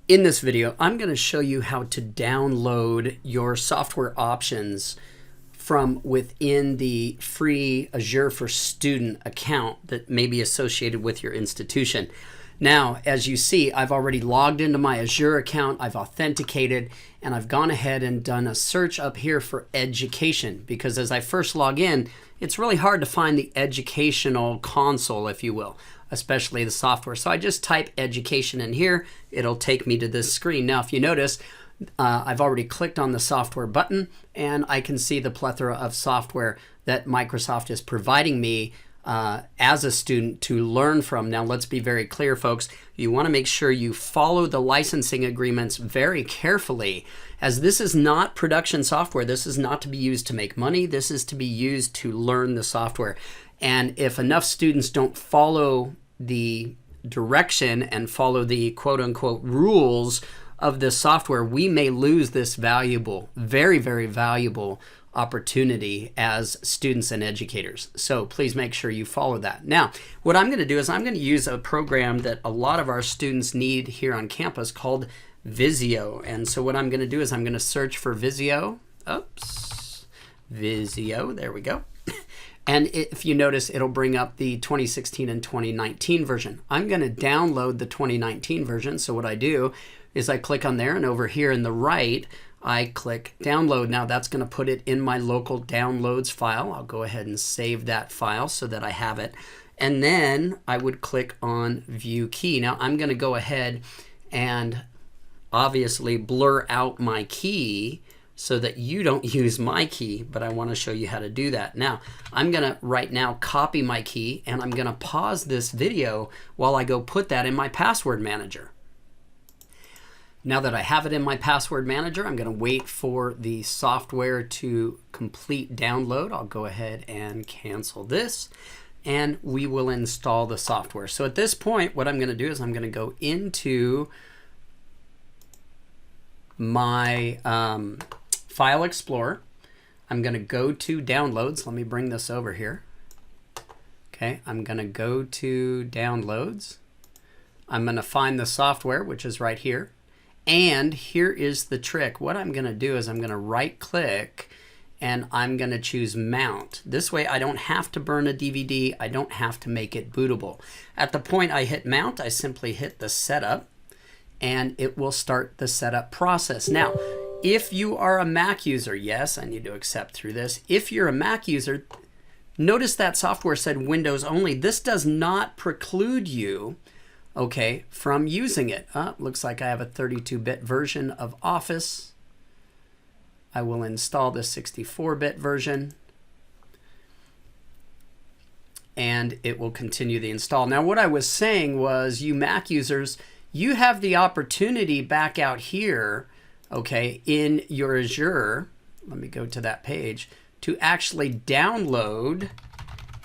In this video, I'm going to show you how to download your software options from within the free Azure for Student account that may be associated with your institution. Now, as you see, I've already logged into my Azure account, I've authenticated, and I've gone ahead and done a search up here for education, because as I first log in, it's really hard to find the educational console, if you will, especially the software. So I just type education in here, it'll take me to this screen. Now, if you notice, I've already clicked on the software button, and I can see the plethora of software that Microsoft is providing me as a student to learn from. Now, let's be very clear, folks. You want to make sure you follow the licensing agreements very carefully, as this is not production software. This is not to be used to make money. This is to be used to learn the software. And if enough students don't follow the direction and follow the quote-unquote rules of this software, we may lose this valuable, very, very valuable opportunity as students and educators. So please make sure you follow that. Now, what I'm going to do is I'm going to use a program that a lot of our students need here on campus called Visio. And so what I'm going to do is I'm going to search for Visio. Visio, there we go. And if you notice, it'll bring up the 2016 and 2019 version. I'm going to download the 2019 version. So what I do is I click on there, and over here in the right, I click download. Now that's going to put it in my local downloads file. I'll go ahead and save that file so that I have it. And then I would click on view key. Now I'm going to go ahead and obviously blur out my key so that you don't use my key, but I want to show you how to do that. Now, I'm going to right now copy my key, and I'm going to pause this video while I go put that in my password manager. Now that I have it in my password manager, I'm going to wait for the software to complete download. I'll go ahead and cancel this, and we will install the software. So at this point, what I'm going to do is I'm going to go into my File Explorer. I'm going to go to Downloads. Let me bring this over here. Okay, I'm going to go to Downloads. I'm going to find the software, which is right here. And here is the trick. What I'm going to do is I'm going to right click and I'm going to choose Mount. This way I don't have to burn a DVD. I don't have to make it bootable. At the point I hit Mount, I simply hit the Setup, and it will start the setup process. Now, if you are a Mac user, yes, I need to accept through this. If you're a Mac user, notice that software said Windows only. This does not preclude you, okay, from using it. Looks like I have a 32-bit version of Office. I will install the 64-bit version, and it will continue the install. Now, what I was saying was, you Mac users, you have the opportunity back out here, okay, in your Azure, let me go to that page, to actually download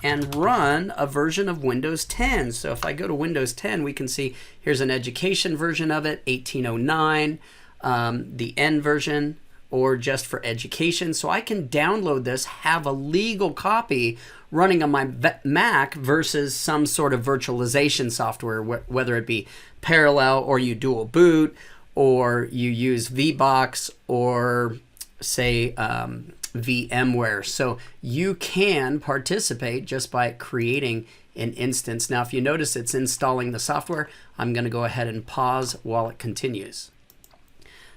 and run a version of Windows 10. So if I go to Windows 10, we can see here's an education version of it, 1809, the N version, or just for education. So I can download this, have a legal copy running on my Mac versus some sort of virtualization software, whether it be Parallel or you dual boot, or you use VBox, or say VMware. So you can participate just by creating an instance. Now, if you notice it's installing the software, I'm going to go ahead and pause while it continues.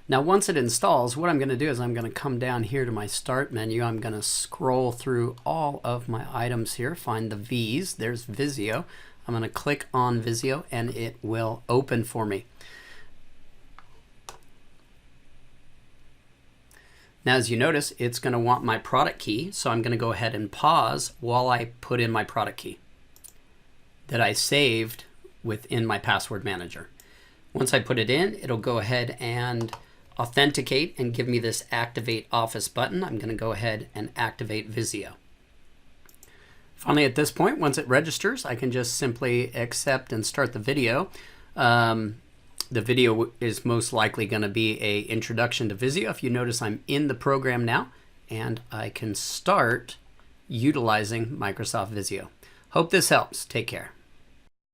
Now, once it installs, what I'm going to do is I'm going to come down here to my Start menu. I'm going to scroll through all of my items here, find the V's. There's Visio. I'm going to click on Visio, and it will open for me. Now, as you notice, it's going to want my product key, so I'm going to go ahead and pause while I put in my product key that I saved within my password manager. Once I put it in, it'll go ahead and authenticate and give me this Activate Office button. I'm going to go ahead and activate Visio. Finally, at this point, once it registers, I can just simply accept and start the video. The video is most likely going to be an introduction to Visio. If you notice, I'm in the program now, and I can start utilizing Microsoft Visio. Hope this helps. Take care.